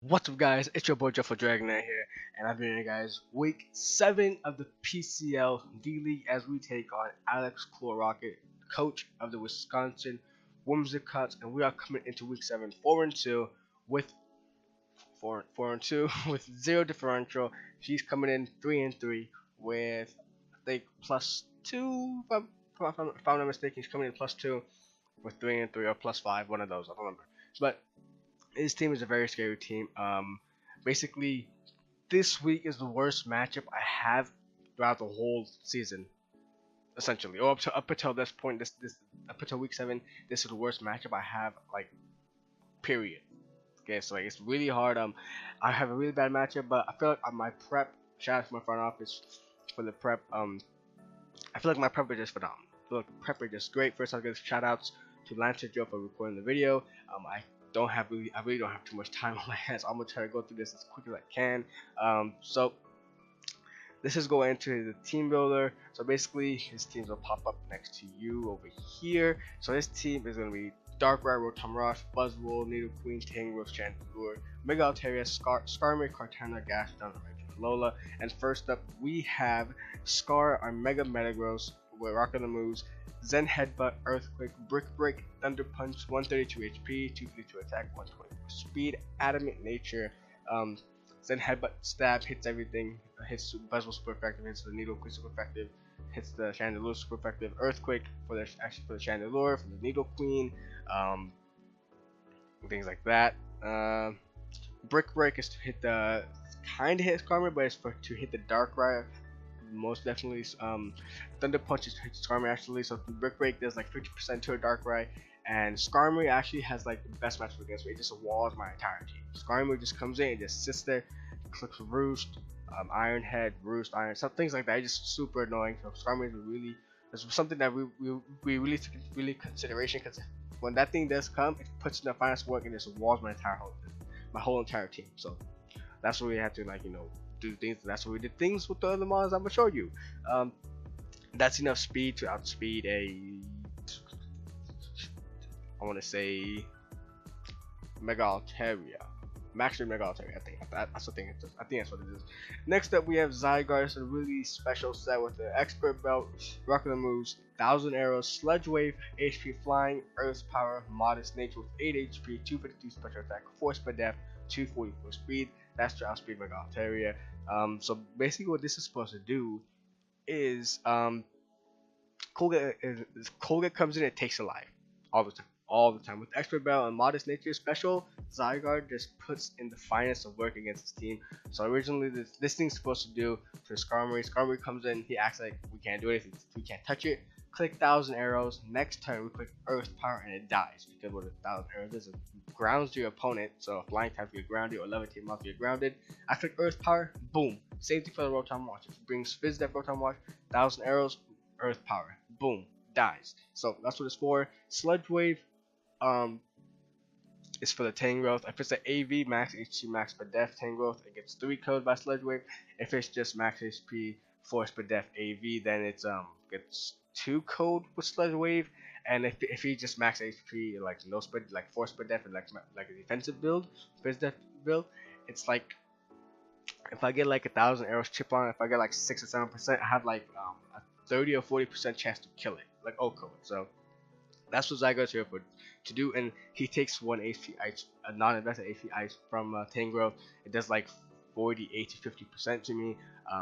What's up, guys? It's your boy Jeff for Dragonite here, and I've been here, guys. Week 7 of the PCL D-League as we take on Alex Rocket, coach of the Wisconsin Whimsicotts, and we are coming into week 7 4-2 with 4-2 with 0 differential. She's coming in 3-3 with I think +2. If I'm not mistaken, she's coming in +2 with 3-3 or +5, one of those. I don't remember, but his team is a very scary team. Basically, this week is the worst matchup I have throughout the whole season, essentially, or up until this point. Up until week 7, this is the worst matchup I have, like, period. Okay, so like it's really hard. I have a really bad matchup, but I feel like my prep. Shout out to my front office for the prep. I feel like my prep is just phenomenal. I feel like the prep is just great. First, I'll give shout outs to Lancer Joe for recording the video. I really don't have too much time on my hands. I'm gonna try to go through this as quick as I can. So this is going into the team builder. So basically, his teams will pop up next to you over here. So his team is gonna be Darkrai, Rotom, Buzzwole, Nidoqueen, Tangrowth, Chandelure, Mega Altaria, Skarmory, Kartana, Gastrodon, Lola. And first up, we have Scar, our Mega Metagross, with Rock on the moves. Zen Headbutt, Earthquake, Brick Break, Thunder Punch, 132 HP, 252 attack, 124 speed, Adamant Nature. Zen Headbutt stab hits everything, hits Buzzwole super effective, hits the Nidoqueen super effective, hits the Chandelure super effective. Earthquake for the Chandelure, for the Nidoqueen, things like that. Brick Break is to hit the hit Skarmory, but it's to hit the Darkrai. Most definitely. Thunder Punch is to hit Skarmory actually. So the Brick Break does like 50% to a Darkrai, and Skarmory actually has like the best matchup against me. It just walls my entire team. Skarmory just comes in and just sits there, clicks Roost, Iron Head, Roost, Iron, some things like that. It's just super annoying. So Skarmory is something that we really took into consideration, because when that thing does come, it puts in the finest work and just walls my whole entire team. So that's what we have to, like, do things. That's what we did things with the other models I'm gonna show you. That's enough speed to outspeed I want to say Mega Altaria, Maximum Mega Altaria. I think that's the thing. I think that's what it is. Next up, we have Zygarde. It's a really special set with the Expert Belt, Rock on the moves, 1000 Arrows, Sludge Wave, HP Flying, Earth Power, Modest Nature with 8 HP, 252 special attack, 4 speed depth, 244 speed. That's to outspeed Mega Altaria. So basically, what this is supposed to do is Colgate comes in and takes a life all the time. With Expert Bell and Modest Nature special, Zygarde just puts in the finest of work against his team. So originally, this thing's supposed to do for Skarmory. Skarmory comes in, he acts like we can't do anything, we can't touch it. Click 1000 Arrows. Next turn, we click Earth Power and it dies, because what 1000 Arrows is, it grounds your opponent. So if Flying type get grounded or Levitate monster get grounded, I click Earth Power, boom, same thing for the Rotom Watch. If it brings Fizz Def Rotom Watch, 1000 Arrows, Earth Power, boom, dies. So that's what it's for. Sludge Wave is for the Tangrowth. If it's an AV, max HP, max per def Tangrowth, it gets 3 codes by Sludge Wave. If it's just max HP, 4 per def AV, then it's gets 2 code with Sludge Wave. And if he just max HP, like no speed, like 4 speed def, and like a defensive build, Fizz Def build, it's like, if I get like 1000 Arrows chip on, if I get like 6 or 7%, I have like a 30 or 40% chance to kill it, like O code. So that's what Zygarde's here for to do, and he takes 1 HP ice, a non-invested HP ice from Tangrowth. It does like 48 to 50% to me.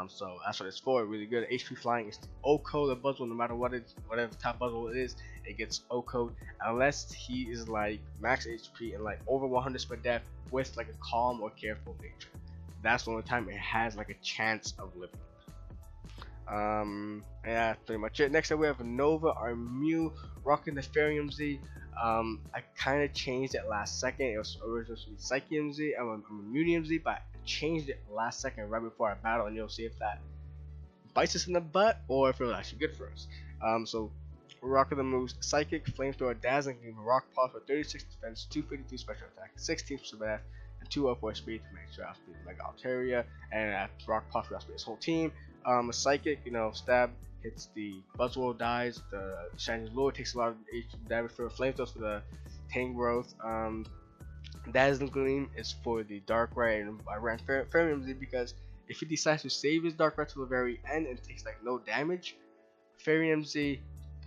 So that's what it's for. Really good. HP Flying is O code of Buzzwole, no matter whatever type Buzzwole it is, it gets O code unless he is like max HP and like over 100 speed def with like a calm or careful nature. That's the only time it has like a chance of living. Yeah, that's pretty much it. Next up, we have Nova, our Mew, rocking the Fairy Z. I kind of changed it last second. It was originally Psychium Z, I'm a Medium Z, but I changed it last second right before our battle, and you'll see if that bites us in the butt or if it was actually good for us. So rocking the moves: Psychic, Flamethrower, Dazzling Gleam, Rock Pulse for 36 defense, 252 special attack, 16 super def, and 204 speed to make sure I outspeed Mega Altaria, and at Rock Pulse we outspeed his whole team. A Psychic, stab hits the Buzzwole, dies. The Chandelure takes a lot of damage for Flamethrowers for the Tangrowth. Dazzling Gleam is for the Darkrai, and I ran Fairy Whimsy because if he decides to save his Darkrai to the very end and takes like no damage, Fairy Whimsy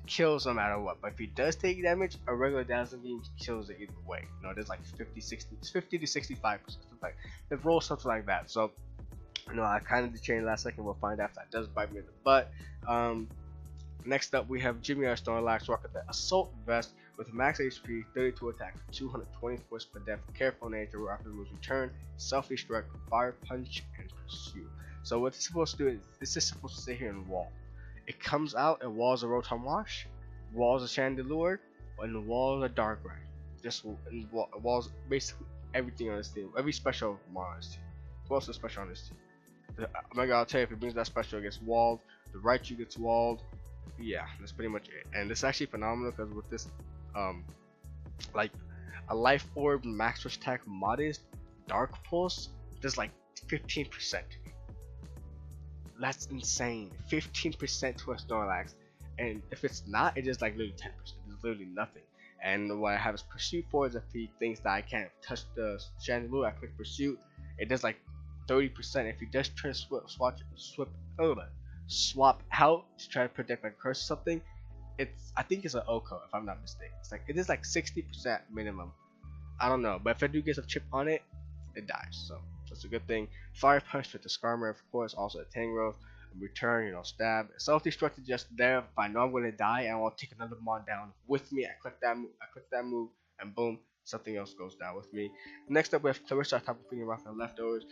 kills no matter what. But if he does take damage, a regular Dazzling Gleam kills it either way. You know, there's like 50 to 65%, like it rolls something like that. So, you know, I kind of did change last second. We'll find out if that does bite me in the butt. Next up, we have Jimmy R. Snorlax rocking the Assault Vest with max HP, 32 attack, 220 force per def, careful nature, rapid moves return, self-destruct, fire punch, and pursue. So what it's supposed to do is this is supposed to stay here and wall. It comes out and walls a Rotom Wash, walls a Chandelure, and walls a Darkrai. Just walls basically everything on this team, every special on this team. What's the special on this team? Omega, I'll tell you, if it brings that special, it gets walled. The Raichu gets walled. Yeah, that's pretty much it. And this is actually phenomenal because with this, like a Life Orb max rush attack modest Dark Pulse, there's like 15%. That's insane. 15% to a Snorlax, and if it's not, it is like literally 10%. It's literally nothing. And what I have is Pursuit for is if he thinks that I can't touch the Chandelure, I click Pursuit. It does like 30%. If he does try to swap out to try to protect my curse or something, I think it's an Oko if I'm not mistaken. It's like it is like 60% minimum. I don't know, but if I do get a chip on it, it dies. So that's a good thing. Fire punch with the Skarmory, of course, also a Tangrowth. Return, you know, stab. Self-destruct is just there. If I know I'm gonna die and I want to take another mon down with me, I click that move, and boom, something else goes down with me. Next up, we have Clarissa, top of finger rocking the leftovers.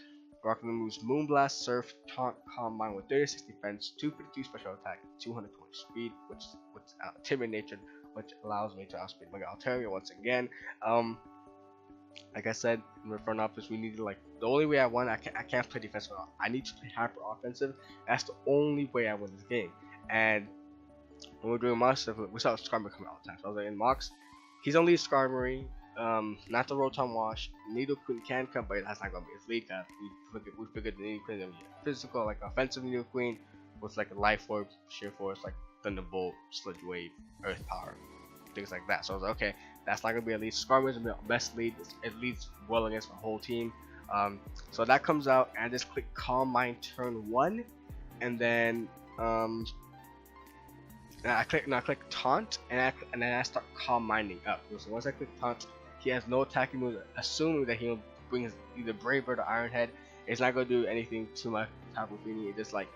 Rocking the moves Moonblast, Surf, Taunt, combined with 36 defense, 252 special attack, 220 speed, which timid nature, which allows me to outspeed Mega Altaria once again. Like I said in the front office, we need to the only way I won. I can't play defensive at all. I need to play hyper offensive. That's the only way I win this game. And when we're doing Mox stuff, we saw Skarmory come out all the time. So I was like, in Mox, he's only Skarmory. Not the Rotom Wash. Nidoqueen can come, but that's not gonna be his lead. We figured the Nidoqueen gonna be a physical, like offensive Nidoqueen with like a Life Orb, Sheer Force, like Thunderbolt, Sludge Wave, Earth Power, things like that. So I was like, okay, that's not gonna be a lead. Skarmory's gonna be the best lead. It leads well against the whole team. So that comes out, and I just click Calm Mind turn 1, and then I click Taunt, and then I start Calm Minding up. So once I click Taunt, he has no attacking moves, assuming that he'll bring his either Brave Bird or Iron Head. It's not gonna do anything to my Tapu Fini. It's just like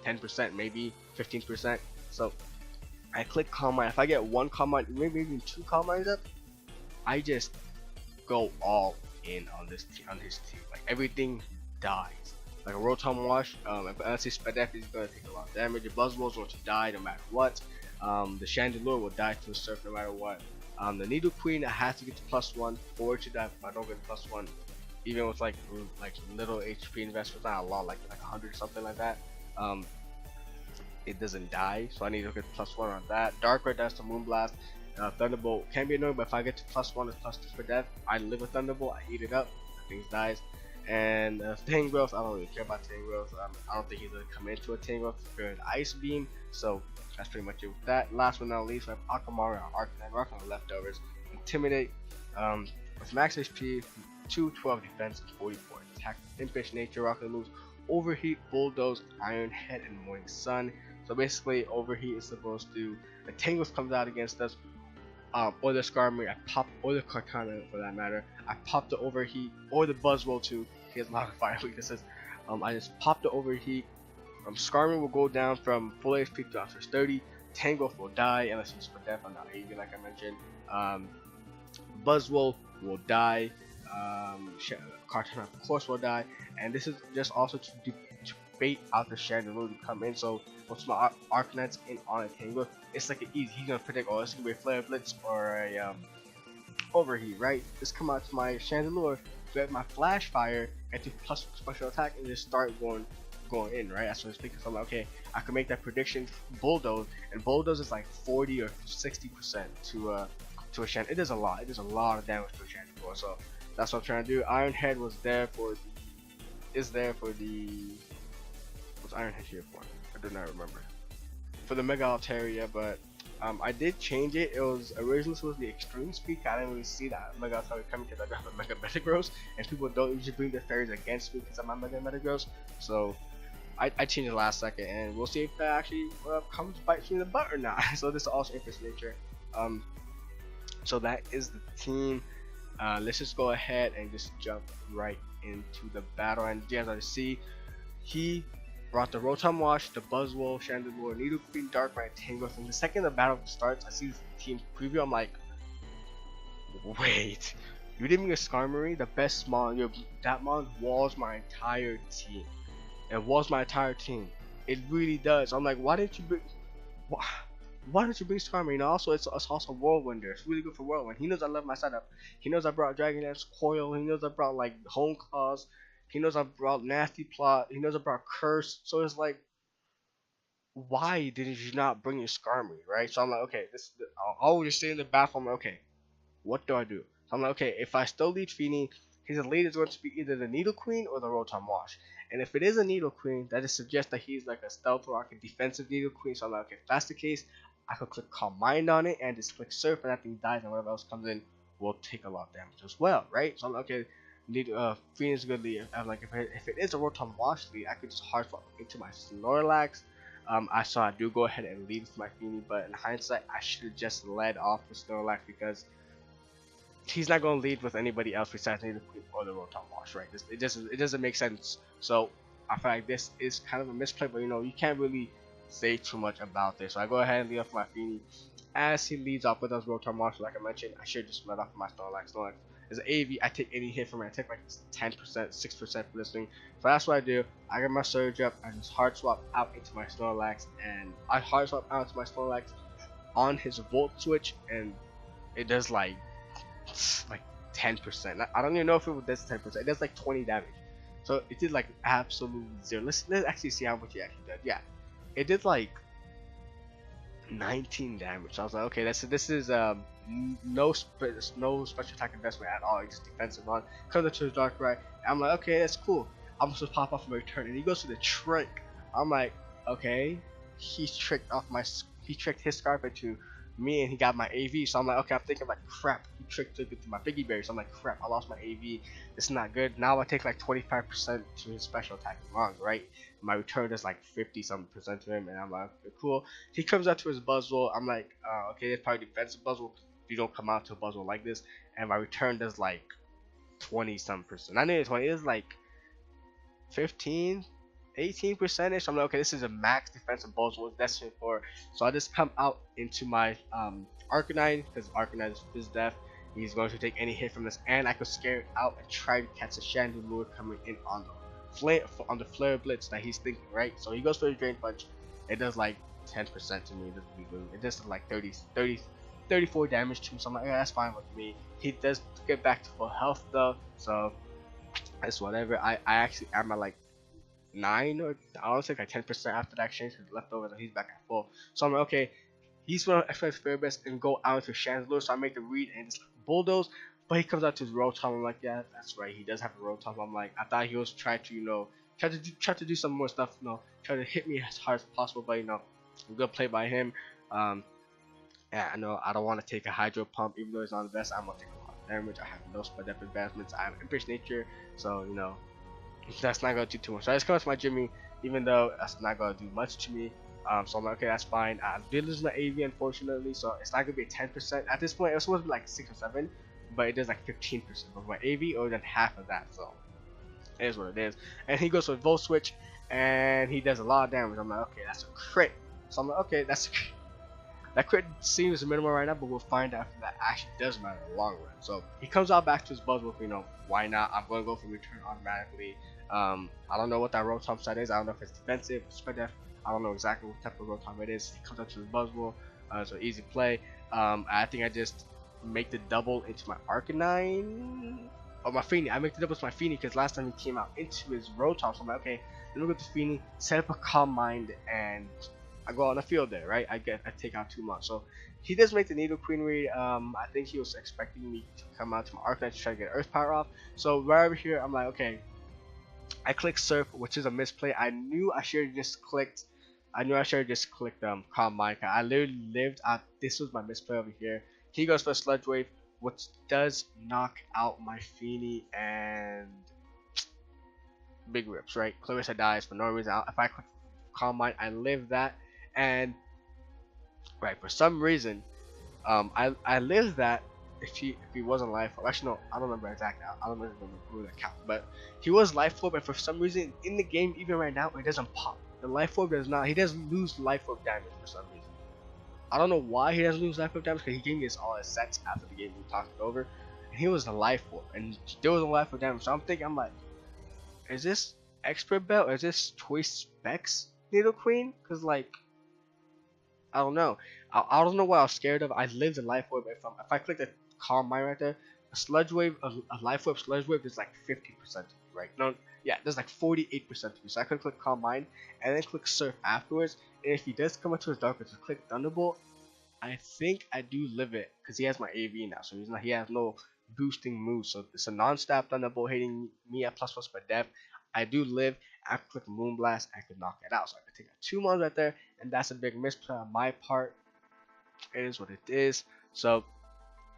10%, maybe 15%. So I click Calm Mind. If I get one Calm Mind, maybe even 2 Calm Minds up, I just go all in on his team. Like everything dies. Like a Rotom Wash, unless he's Spadef, he's gonna take a lot of damage. The Buzzwole's going to die no matter what. The Chandelure will die to a Surf no matter what. The Nidoqueen, I have to get to +1 for it to die. If I don't get +1, even with like little HP investments, not a lot, like 100 or something like that, it doesn't die. So I need to get +1 on that. Darkrai dies to Moonblast. Thunderbolt can be annoying, but if I get to +1 or +2 for death, I live with Thunderbolt. I eat it up. Things dies. And Tangrowth, I don't really care about Tangrowth. I don't think he's gonna come into a Tangrowth for an Ice Beam. So that's pretty much it with that. Last but not least, we have Akamari, Arcanine, Rock on the leftovers. Intimidate, with max HP, 212 defense, and 44 attack. Impish nature, Rocket moves Overheat, Bulldoze, Iron Head, and Morning Sun. So basically, Overheat is supposed to, the Tangrowth comes out against us, or the Skarmory, I pop, or the Kartana for that matter. I pop the Overheat, or the Buzzwole too. He has a lot of fire weaknesses. I just pop the Overheat. Skarmory will go down from full HP to after 30. Tangrowth will die unless he's for death on the AV, like I mentioned. Buzzwole will die. Kartana, of course, will die. And this is just also to bait out the Chandelure to come in. So once my Arcanite's in on a Tangrowth, it's like an easy. He's gonna predict, oh, it's gonna be a Flare Blitz or a Overheat, right? Just come out to my Chandelure, get my Flash Fire, get to plus special attack, and just start going in, right? That's what I was thinking. So I'm like, okay, I can make that prediction. Bulldoze, and Bulldoze is like 40 or 60% to a Chandelure. It does a lot. It does a lot of damage to a Chandelure. So that's what I'm trying to do. Iron Head was there for the. What's Iron Head here for? I do not remember. For the Mega Altaria, but I did change it. It was originally supposed to be extreme speed. I didn't really see that Mega started coming because I got a Mega Metagross, and people don't usually bring their fairies against me because I'm a Mega Metagross. So I changed it last second, and we'll see if that actually comes bites me in the butt or not. So this is also Infest Nature. Um, so that is the team. Let's just go ahead and just jump right into the battle. And as I see, he brought the Rotom Wash, the Buzzwole, Chandelure, Nidoqueen, Darkrai, Tangrowth. And the second the battle starts, I see the team preview. I'm like, wait, you didn't bring a Skarmory, the best mon. That mon walls my entire team. It walls my entire team. It really does. I'm like, why didn't you bring? Why don't you bring Skarmory? And also, it's also Whirlwinder. It's really good for Whirlwind. He knows I love my setup. He knows I brought Dragonite, Coil. He knows I brought like Home Claws. He knows I brought Nasty Plot. He knows I brought Curse. So it's like, why didn't you not bring your Skarmory, right? So I'm like, okay, I'll just stay in the bathroom. I'm like, okay, what do I do? So I'm like, okay, if I still lead Feeny, his lead is going to be either the Nidoqueen or the Rotom Wash. And if it is a Nidoqueen, that just suggests that he's like a Stealth Rock, a defensive Nidoqueen. So I'm like, okay, if that's the case, I could click Calm Mind on it and just click Surf, and that thing dies, and whatever else comes in will take a lot of damage as well, right? So I'm like, okay, Feeny is a good lead. I'm like, if it is a Rotom Wash lead, I could just hard swap into my Snorlax. I do go ahead and lead with my Feeny, but in hindsight, I should have just led off with Snorlax because he's not going to lead with anybody else besides Nidoqueen or the Rotom Wash, right? It doesn't make sense. So I feel like this is kind of a misplay, but you can't really say too much about this. So I go ahead and lead off my Feeny. As he leads off with his Rotom Wash, like I mentioned, I should just let off my Snorlax. Snorlax is an AV. I take any hit from it. I take like 10%, 6% for this thing. So that's what I do. I get my Surge up. I just hard swap out into my Snorlax, and I hard swap out into my Snorlax on his Volt Switch, and it does like 10%. I don't even know if it does 10%. It does like 20 damage. So it did like absolutely zero. Let's actually see how much it actually did. Yeah, it did like 19 damage. So I was like, okay, this is no special attack investment at all. It's just defensive on. Comes up to his Darkrai. I'm like, okay, that's cool. I'm supposed to pop off my return, and he goes to the trick. I'm like, okay, he tricked his Scarf into me, and he got my AV. So I'm like, okay, I'm thinking like, crap, he tricked it to my Piggy Berry. So I'm like, crap, I lost my AV. This is not good. Now I take like 25% to his special attack wrong, right? My return is like 50-something% to him, and I'm like, okay, cool. He comes out to his Buzzwole. I'm like, okay, it's probably defensive Buzzwole. You don't come out to a Buzzwole like this, and my return does like 20-some%. Not even 20. It's like 15. 18%ish. I'm like, okay, this is a max defensive Buzzwole it's destined for. So I just come out into my Arcanine, because Arcanine is deaf. He's going to take any hit from this, and I could scare it out and try to catch a Chandelure coming in on the Flare Blitz that he's thinking, right? So he goes for the Drain Punch. It does like 10% to me. It does like 34 damage to him. So I'm like, yeah, that's fine with me. He does get back to full health though, so it's whatever. I actually am at like 9 or I don't think like 10% after that exchange left over, so he's back at full. So I'm like, okay, he's gonna expect fair best and go out to Chandelure. So I make the read and just bulldoze, but he comes out to his Rotom. I'm like, yeah, that's right, he does have a Rotom. I'm like, I thought he was trying to try to do some more stuff, try to hit me as hard as possible, but good play by him. Yeah, I know I don't want to take a Hydro Pump, even though it's not the best. I'm gonna take a lot of damage. I have no spell depth advancements. I have Impish Nature, so that's not gonna do too much. So I just come to my Jimmy, even though that's not gonna do much to me. So I'm like, okay, that's fine. I did lose my AV, unfortunately, so it's not gonna be a 10%. At this point, it was supposed to be like 6 or 7, but it does like 15% of my AV, or then half of that. So it is what it is. And he goes for a Volt Switch, and he does a lot of damage. I'm like, okay, that's a crit. So I'm like, okay, that crit seems minimal right now, but we'll find out if that actually does matter in the long run. So he comes out back to his Buzzwole, why not? I'm going to go for return automatically. I don't know what that Rotom set is. I don't know if it's defensive, spread def. I don't know exactly what type of Rotom it is. He comes out to his Buzzwole, so easy play. I think I just make the double into my Arcanine. Oh, my Feeny. I make the double to my Feeny because last time he came out into his Rotom. So I'm like, okay, let me go to Feeny, set up a Calm Mind, and I go on the field there, right? I take out 2 months. So he does make the Nidoqueen read. I think he was expecting me to come out to my Arcanine to try to get Earth Power off. So right over here, I'm like, okay. I click Surf, which is a misplay. I knew I should have just clicked I knew I should have just clicked Calm Mind. I literally lived out. This was my misplay over here. He goes for Sludge Wave, which does knock out my Feeny and Big Rips, right? Clarissa dies for no reason. If I click Calm Mind, I live that, and right, for some reason, I lived that. If he wasn't life orb, actually no, I don't remember exactly. I don't remember who that count, but he was life orb, and for some reason in the game, even right now, it doesn't pop. The life orb does not. He doesn't lose life orb damage for some reason. I don't know why he doesn't lose life orb damage, because he gave me all his sets after the game we talked it over, and he was the life orb, and there was a life orb damage. So I'm thinking, I'm like, is this expert belt? Is this Toy Specs Needle Queen? Cause like, I don't know. I don't know what I was scared of. I lived in life orb. If I click the Calm Mind right there, a Sludge Wave, a life orb Sludge Wave is like 50%, right? No, yeah, there's like 48%. So I could click Calm Mind and then click Surf afterwards. And if he does come into his darkness to click Thunderbolt, I think I do live it because he has my AV now, so he has no boosting moves. So it's a non-stop Thunderbolt hitting me at ++ per def. I do live. I click Moonblast, I could knock it out. So I could take out 2 mons right there, and that's a big misplay on my part. It is what it is. So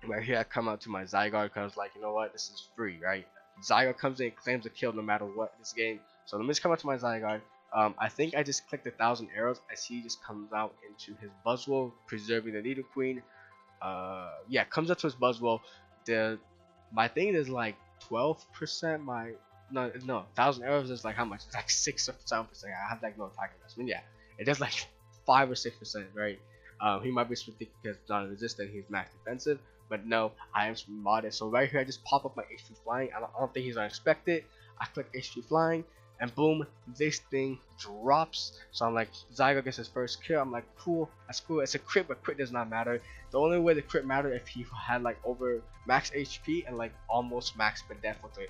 right here I come out to my Zygarde because like, you know what, this is free, right? Zygarde comes in, claims a kill no matter what this game. So let me just come out to my Zygarde. I think I just clicked 1,000 arrows as he just comes out into his Buzzwole, preserving the Needle Queen. Yeah, comes up to his Buzzwole. My thing is like 12%. No, 1,000 arrows is like how much? It's like 6 or 7%. I have like no attack investment. Yeah, it does like 5 or 6%, right? He might be specific because non-resistant. He's max defensive, but no, I am modded. So right here, I just pop up my HP flying. I don't think he's gonna expect it. I click HP flying, and boom, this thing drops. So I'm like, Zygarde gets his first kill. I'm like, cool, that's cool. It's a crit, but crit does not matter. The only way the crit matter if he had like over max HP and like almost max per def with the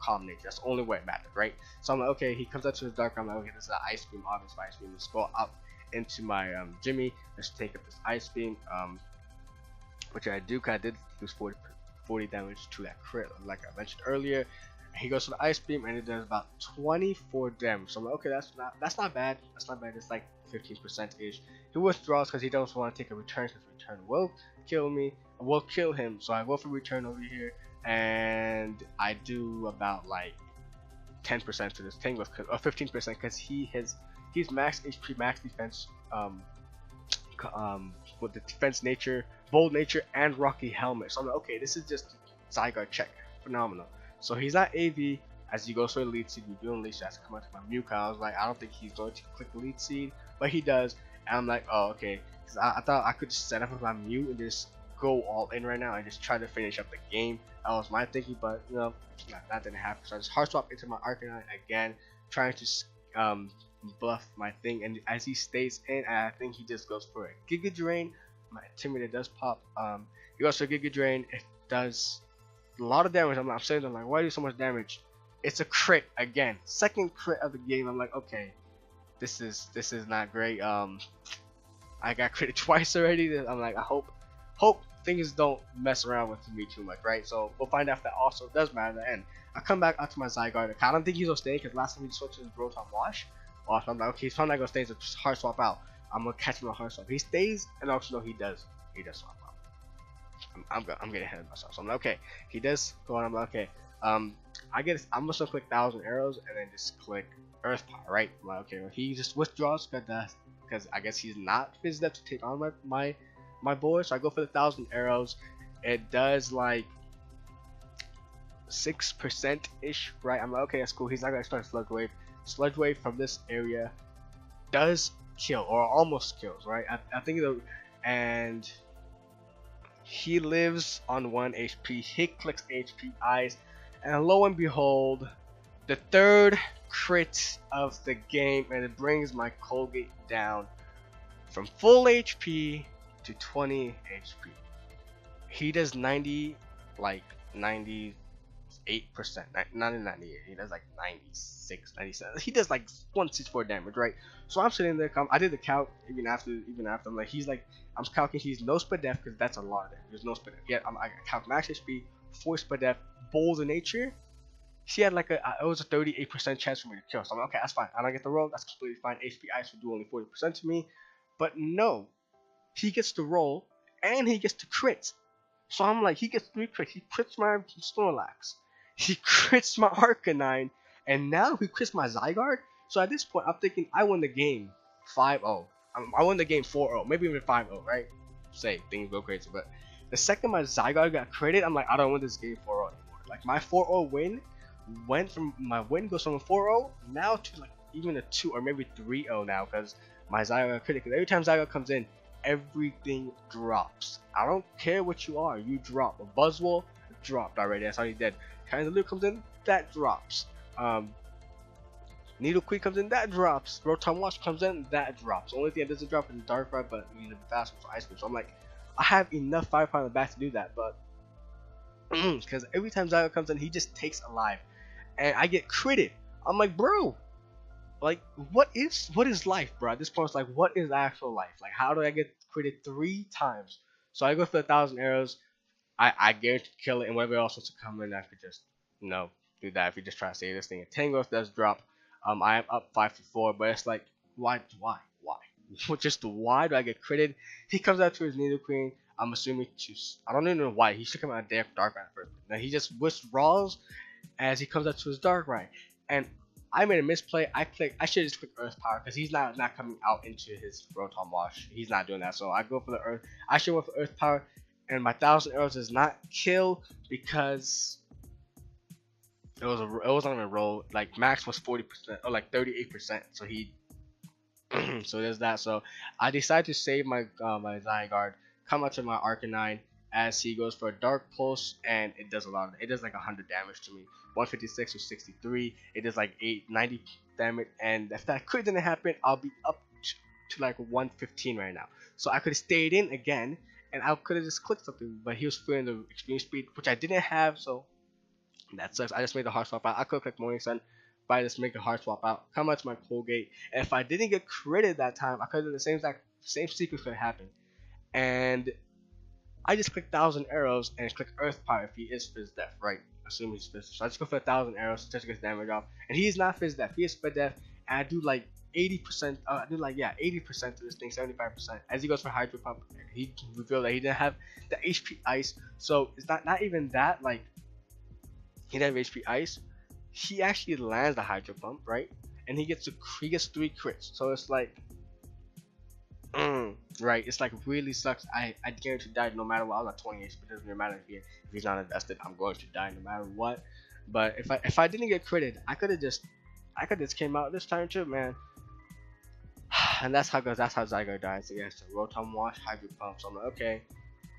calm nature. That's the only way it mattered, right? So I'm like, okay, he comes up to his dark. I'm like, okay, this is an Ice Beam, obvious Ice Beam. Let's go up into my Jimmy. Let's take up this Ice Beam, which I do. Cause I did lose 40 damage to that crit, like I mentioned earlier. He goes for the Ice Beam and it does about 24 damage. So I'm like, okay, that's not bad. That's not bad. It's like 15% ish. He withdraws because he doesn't want to take a return, because return will kill me. Will kill him. So I go for return over here and I do about like 10% to this thing, or 15% because he's max HP, max defense, with the defense nature, bold nature, and rocky helmet. So I'm like, okay, this is just Zygarde check, phenomenal. So he's not AV. As he goes for the lead seed, we do unleash. Has to come out to my Mew. I was like, I don't think he's going to click the lead seed, but he does. And I'm like, oh, okay. Because I thought I could just set up with my Mew and just go all in right now and just try to finish up the game. That was my thinking, but you know, that didn't happen. So I just hard swap into my Arcanine again, trying to bluff my thing. And as he stays in, I think he just goes for a Giga Drain. My Intimidator does pop. He goes for a Giga Drain. It does a lot of damage. I'm saying, I'm like, why do so much damage? It's a crit again, second crit of the game. I'm like, okay, this is not great. I got critted twice already. I'm like, I hope things don't mess around with me too much, right? So we'll find out if that also does matter at the end. I come back out to my Zygarde. I don't think he's gonna stay because last time he switched his Rotom Wash. So I'm like, okay, he's probably not gonna stay, so just hard swap out. I'm gonna catch him on hard swap. He stays, and also no, he does swap out. I'm getting ahead of myself. So I'm like, okay, he does go on. I'm like, okay, I'm just gonna click 1,000 arrows and then just click Earth Power, right? I'm like, okay, well, he just withdraws because I guess he's not physed up to take on my boy. So I go for the 1,000 arrows. It does like 6% ish, right? I'm like, okay, that's cool. He's not gonna start Sludge Wave. Sludge Wave from this area does kill, or almost kills, right? I think and he lives on 1 HP. He clicks HP Eyes, and lo and behold, the third crit of the game, and it brings my Colgate down from full HP to 20 HP. He does 98%, not 98. He does like 96, 97. He does like 164 damage, right? So I'm sitting there. I did the count even after. I'm like, I'm calculating he's no sped def because that's a lot of damage. There's no sped def. Yeah, I calc max HP, 4 sped def, bold in nature. He had like it was a 38% chance for me to kill. So I'm like, okay, that's fine. I don't get the roll. That's completely fine. HP Ice would do only 40% to me. But no, he gets to roll and he gets to crit. So I'm like, he gets 3 crits. He crits my Snorlax. He crits my Arcanine. And now he crits my Zygarde. So at this point, I'm thinking I won the game 5-0. I won the game 4-0. Maybe even 5-0, right? Say, things go crazy. But the second my Zygarde got critted, I'm like, I don't win this game 4-0 anymore. Like, my 4-0 win my win goes from a 4-0 now to like even a 2 or maybe 3-0 now because my Zygarde crit. Because every time Zygarde comes in, everything drops. I don't care what you are, you drop. A Buzzwole dropped already, that's already dead. Candelure comes in, that drops. Nidoqueen comes in, that drops. Rotom Wash comes in, that drops. The only thing that doesn't drop is Darkrai, but you need to be faster for Ice Beam. So I'm like, I have enough firepower in the back to do that, but because every time Zygarde comes in, he just takes a life, and I get critted. I'm like, bro, like, what is life, bro? At this point, it's like, what is actual life? Like, how do I get critted 3 times? So I go for 1,000 arrows. I guarantee to kill it, and whatever else wants to come in, I could just, do that if you just try to save this thing. And Tangrowth does drop. I am up 5-4, but it's like, why? Just why do I get critted? He comes out to his Nidoqueen. I'm assuming I don't even know why. He should come out Darkrai first. Then he just withdraws as he comes up to his Darkrai. And I made a misplay. I should just click Earth Power because he's not coming out into his Rotom Wash. He's not doing that. So I go for the Earth. I should go for Earth Power, and my 1,000 arrows does not kill because it wasn't even a roll. Like max was 40% or like 38%. So he so there's that. So I decided to save my my Zygarde, come out to my Arcanine as he goes for a Dark Pulse, and it does a lot. It does like 100 damage to me. 156 or 63. It does like 90 damage, and if that crit didn't happen, I'll be up to like 115 right now. So I could have stayed in again, and I could have just clicked something, but he was feeling the extreme speed, which I didn't have, so that sucks. I just made the hard swap out. I could have clicked Morning Sun, but I just make a hard swap out, come out to my Colgate, and if I didn't get critted that time, I could have done the same sequence could have happened. And I just click 1,000 arrows and click Earth Power if he is Fizz Death, right? Assume he's Fizz. So I just go for 1,000 arrows to get damage off, and he is not Fizz Death. He is Fizz Death, and I do like 80%. I do like 80% to this thing, 75%. As he goes for Hydro Pump, he revealed that he didn't have the HP Ice. So it's not even that, like he didn't have HP Ice. He actually lands the Hydro Pump, right? And he gets 3 crits. So it's like, right? It's like really sucks. I guarantee to die no matter what. I was at 20 HP. It doesn't really matter if he's not invested. I'm going to die no matter what. But if I didn't get critted, I could have just came out this time too, man. And that's how Zygarde dies against a Rotom Wash, Hydro Pump. So I'm like, okay,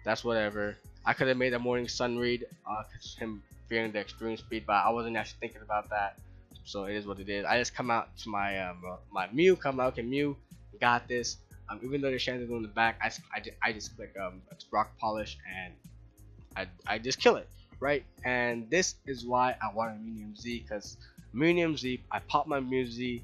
that's whatever. I could have made a Morning Sun read, cause him fearing the extreme speed, but I wasn't actually thinking about that. So it is what it is. I just come out to my my Mew, come out, okay, Mew, got this. Even though the Shanty's on the back, I just click Rock Polish and I just kill it, right? And this is why I wanted Medium Z, because Medium Z, I pop my Mew Z,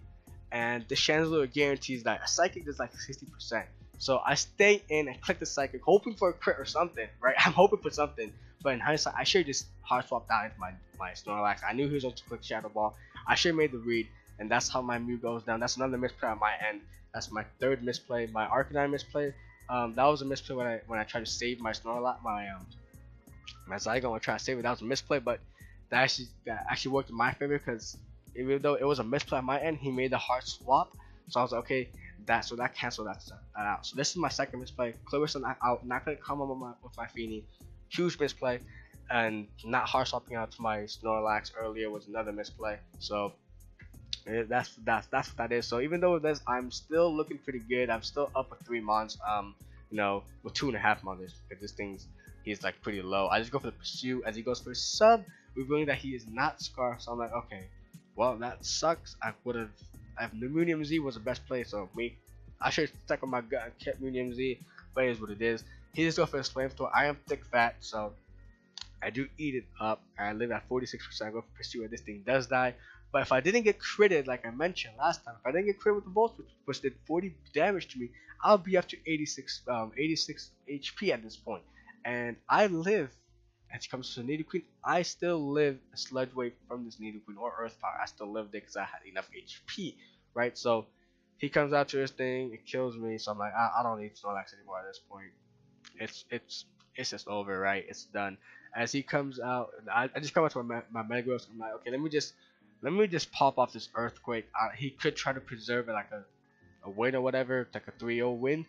and the Chandelier guarantees that a Psychic does like 60%. So I stay in and click the Psychic, hoping for a crit or something, right? I'm hoping for something, but in hindsight, I should just hard swap down into my Snorlax. I knew he was going to click Shadow Ball. I should have made the read, and that's how my Mew goes down. That's another misplay on my end. That's my 3rd misplay. My Arcanine misplay. That was a misplay when I tried to save my Snorlax, my Zygarde. I tried to save it. That was a misplay, but that actually worked in my favor, because even though it was a misplay on my end, he made the hard swap. So I was like, okay, so that canceled that out. So this is my 2nd misplay. Clarissa not gonna come on with my Feeny. Huge misplay, and not hard swapping out to my Snorlax earlier was another misplay. So that's what that is. So even though I'm still looking pretty good. I'm still up with 3 months. With 2.5 months, because this he's like pretty low. I just go for the Pursue as he goes for sub, revealing that he is not Scarf. So I'm like, okay, well, that sucks. The Medium Z was the best play, so I should have stuck with my gut and kept Medium Z, but it is what it is. He just goes for his Flamethrower. I am thick fat, so I do eat it up. I live at 46%. I go for Pursue, and this thing does die. But if I didn't get critted, like I mentioned last time, if I didn't get critted with the Volt, which did 40 damage to me, I'll be up to 86 HP at this point. And I live as it comes to Nidoqueen, I still live a Sludge Wave from this Nidoqueen or Earth Power. I still lived it because I had enough HP, right? So he comes out to his thing, it kills me. So I'm like, I don't need Snorlax anymore at this point. It's just over, right? It's done. As he comes out, I just come out to my Metagross. I'm like, okay, let me just pop off this Earthquake. He could try to preserve it like a win or whatever, like a 3-0 win.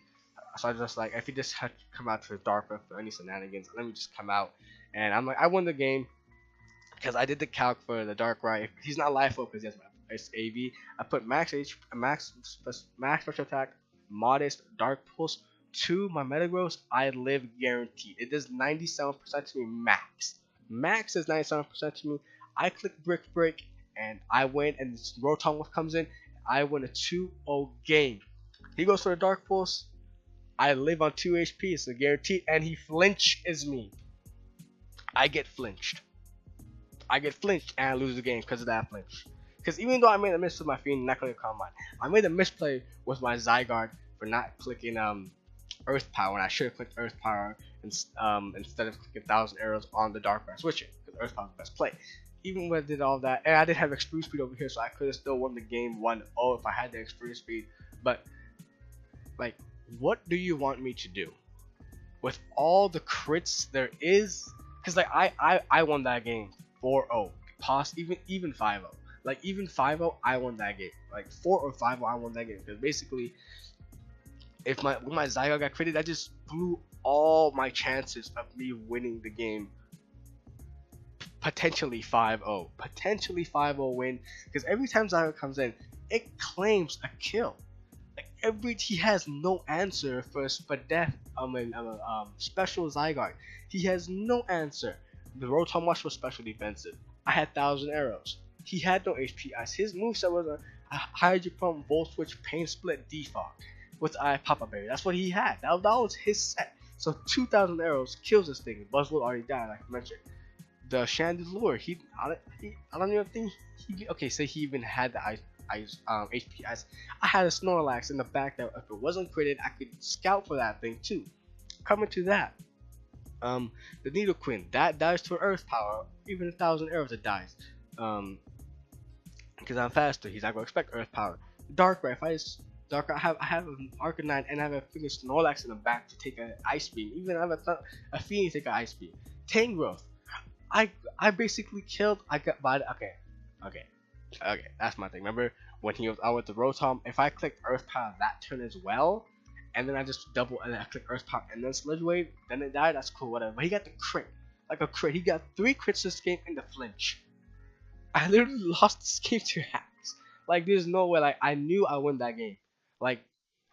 So I just like, if he just had to come out to the Dark Earth for any shenanigans, let me just come out. And I'm like, I won the game because I did the calc for the Darkrai. He's not life up because he has my AV. I put max special attack, modest, Dark Pulse to my Metagross. I live guaranteed. It does 97% to me max. Max is 97% to me. I click Brick Break and I win, and Rotom comes in. I win a 2-0 game. He goes for the Dark Pulse. I live on 2 HP, it's a guarantee, and he flinches me. I get flinched and I lose the game because of that flinch. Because even though I made a miss with my Fiend, not clicking Combine, I made a misplay with my Zygarde for not clicking Earth Power, and I should have clicked Earth Power instead of clicking 1,000 Arrows on the Darkrai switching, because Earth Power is the best play. Even when I did all that, and I did have Experience Speed over here, so I could have still won the game 1-0 if I had the Experience Speed. But like, what do you want me to do with all the crits there is? Because like I won that game 4-0, even 5-0. Like even 5-0, I won that game. Like 4 or 5-0, I won that game. Because basically, if when my Zygarde got critted, that just blew all my chances of me winning the game. Potentially 5-0, potentially 5-0 win. Because every time Zygarde comes in, it claims a kill. He has no answer for Spadef, special Zygarde. He has no answer. The Rotom Wash was special defensive. I had 1,000 Arrows. He had no HP Ice. His moveset was a Hydro Pump, Volt Switch, Pain Split, Defog with Papa Berry. That's what he had. That was his set. So 2,000 Arrows kills this thing. Buzzwole already died, like I mentioned. The Chandelure, I don't even think okay, say he even had the HP Ice. I had a Snorlax in the back that if it wasn't critted, I could scout for that thing too. Coming to that, the Nidoqueen that dies to Earth Power. Even 1,000 Arrows, it dies. Because I'm faster, he's not gonna expect Earth Power. Darkrai, I have an Arcanine and I have a freaking Snorlax in the back to take an Ice Beam. Even I have a Fiend to take an Ice Beam. Tangrowth, I basically killed. I got by. Okay, that's my thing. Remember when he was out with the Rotom? If I clicked Earth Power that turn as well, and then I just double and I click Earth Power and then Sludge Wave, then it died. That's cool, whatever. But he got the crit, like a crit. He got 3 crits this game in the flinch. I literally lost this game to hacks. Like there's no way. Like I knew I won that game. Like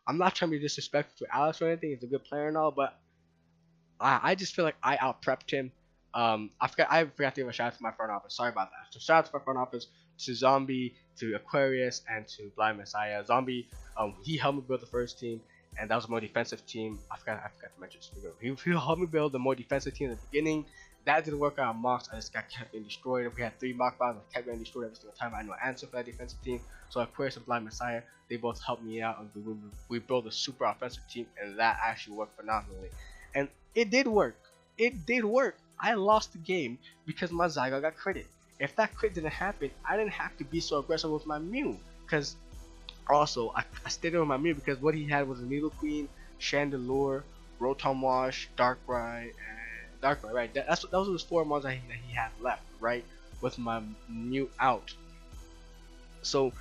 I'm not trying to be disrespectful to Alex or anything. He's a good player and all, but I just feel like I out prepped him. I forgot to give a shout out to my front office. Sorry about that. So shout out to my front office, to Zombie, to Aquarius, and to Blind Messiah. Zombie, he helped me build the first team, and that was a more defensive team. I forgot to mention this. He helped me build the more defensive team in the beginning. That didn't work out on mocks. I just kept getting destroyed. We had 3 mock battles. I kept getting destroyed every single time. I had no answer for that defensive team. So Aquarius and Blind Messiah, they both helped me out, and we built a super offensive team, and that actually worked phenomenally. And it did work. It did work. I lost the game because my Zygarde got critted. If that crit didn't happen, I didn't have to be so aggressive with my Mew. Because also, I stayed with my Mew because what he had was a Nidoqueen, Chandelure, Rotom Wash, Darkrai, and Darkrai, right? Those were the 4 mons that he had left, right? With my Mew out. So,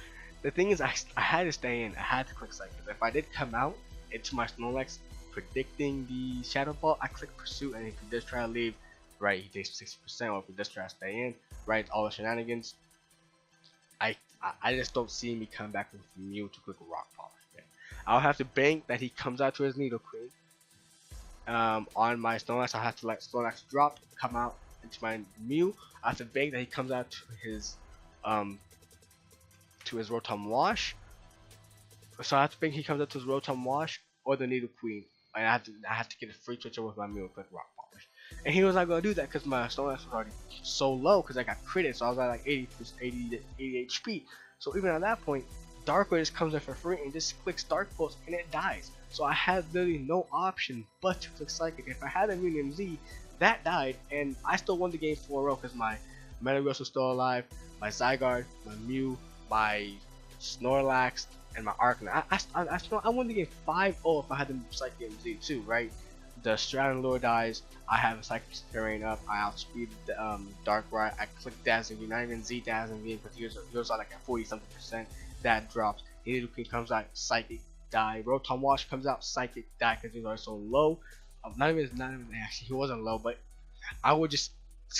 the thing is, I had to stay in. I had to click Psychic. If I did come out into my Snorlax predicting the Shadow Ball, I click Pursuit, and if he does try to leave, right, he takes 60%, or if he does try to stay in, right, all the shenanigans, I just don't see me come back with Mew to click Rock Polish. Okay? I'll have to bank that he comes out to his Nidoqueen. On my Snorlax, I'll have to let Snorlax drop, come out into my Mew. I have to bank that he comes out to his Rotom Wash. So I have to bank he comes out to his Rotom Wash or the Nidoqueen. And I have to get a free switcher with my Mew and click Rock Polish. And he was not gonna do that because my Snorlax was already so low because I got critted, so I was at like 80 HP. So even at that point, Darkrai just comes in for free and just clicks Dark Pulse and it dies. So I had literally no option but to click Psychic. If I had a Medium Z, that died, and I still won the game 4-0 because my Metagross was still alive, my Zygarde, my Mew, my Snorlax, and my Arcanine. I won the game 5-0 if I had the Psychic Z too, right? The Straton Lure dies, I have a Psychic Terrain up, I outspeed the Darkrai, I click Dazzling Beam, not even Z Dazzling Beam, because he was like at 40 something percent, that drops. Nidoking comes out, Psychic, die. Rotom Wash comes out, Psychic, die, because he was already so low. Not even actually, he wasn't low, but I would just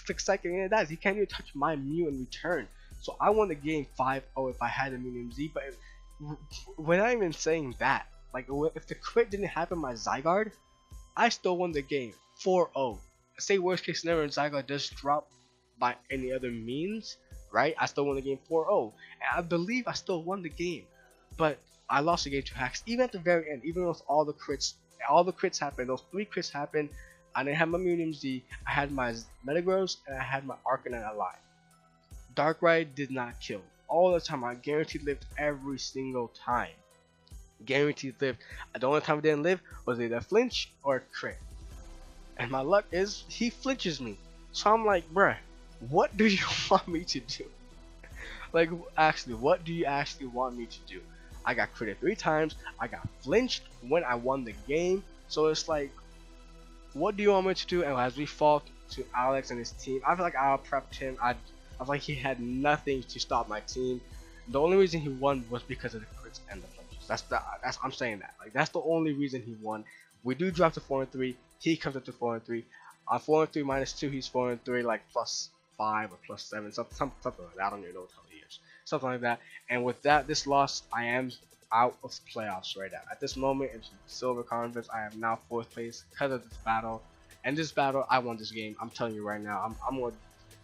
click Psychic and it dies. He can't even touch my Mew in return. So I won the game 5-0 if I had a Medium Z, but we're not even saying that. Like, if the crit didn't happen my Zygarde, I still won the game 4-0. Say worst case scenario and Zygarde does drop by any other means, right? I still won the game 4-0. And I believe I still won the game. But I lost the game to Hacks. Even at the very end, even with all the crits happened, those 3 crits happened, I didn't have my Medium Z, I had my Metagross, and I had my Arcanine alive. Darkrai did not kill. All the time, I guaranteed lived every single time. Guaranteed lived. The only time I didn't live was either flinch or crit. And my luck is, he flinches me. So I'm like, bruh, what do you want me to do? Like, actually, what do you actually want me to do? I got critted 3 times, I got flinched when I won the game, so it's like, what do you want me to do? And as we fall to Alex and his team, I feel like I prepped him, I feel like he had nothing to stop my team. The only reason he won was because of the crits and the flinches. I'm saying that. Like, that's the only reason he won. We do drop to 4-3, he comes up to 4-3. On 4-3 minus 2, he's 4-3, like +5 or +7, something like that. I don't even know what he is. Something like that. And with that, this loss, I am out of the playoffs right now. At this moment, in Silver Conference, I am now 4th place because of this battle. And this battle, I won this game. I'm telling you right now, I'm going to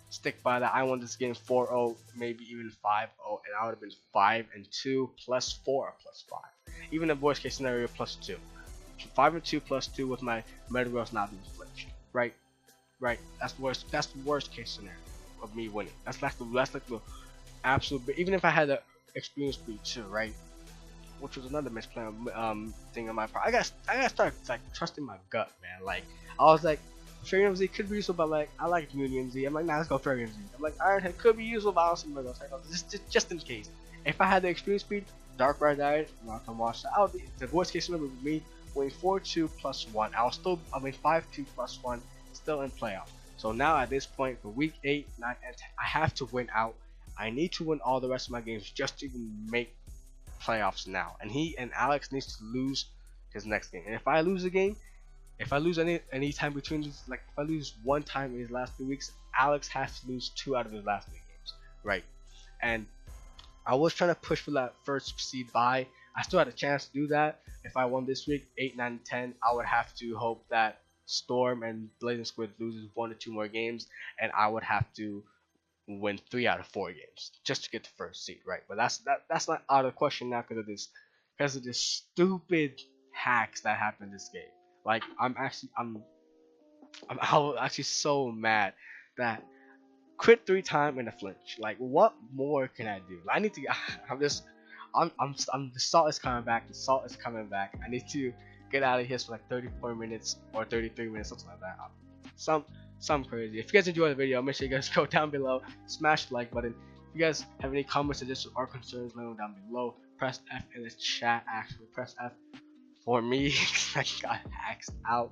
stick by that. I won this game 4-0, maybe even 5-0, and I would have been 5-2 +4 or +5. Even the worst case scenario, +2. 5-2 +2 with my Metagross not being flinched. Right? Right. That's the worst case scenario of me winning. That's like the absolute. Even if I had the experience speed too, right? Which was another misplay thing on my part. I gotta start like trusting my gut, man. Like, I was like, Fairy Z could be useful, but like, I like Medium Z. I'm like, nah, let's go Fairy Z. I'm like, Iron Head could be useful, but I don't see Metagross. Just in case. If I had the experience speed, Darkrai died, Rotom Wash out. The worst case scenario with me winning 4-2 +1. I was still, 5-2 +1, still in playoff. So now at this point, for week 8, 9, and 10, I have to win out. I need to win all the rest of my games just to even make playoffs now. And he and Alex needs to lose his next game. And if I lose a game, if I lose any time between these, like if I lose one time in his last 3 weeks, Alex has to lose 2 out of his last 3 games, right? And I was trying to push for that first seed bye. I still had a chance to do that. If I won this week, 8, 9, 10, I would have to hope that Storm and Blazing Squid loses 1 or 2 more games, and I would have to win 3 out of 4 games just to get the first seed, right? But that's not out of the question now because of this stupid hacks that happened this game. Like, I'm actually so mad that crit 3 times in a flinch. Like, what more can I do? I need to. The salt is coming back. The salt is coming back. I need to get out of here for like 34 minutes or 33 minutes, something like that. Some crazy. If you guys enjoyed the video, make sure you guys go down below, smash the like button. If you guys have any comments, suggestions, or concerns, let them down below. Press F in the chat. Actually, press F for me. I got hacked out.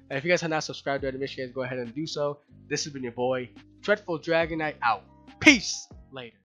And if you guys have not subscribed already, make sure you guys go ahead and do so. This has been your boy, Dreadful Dragonite, out. Peace. Later.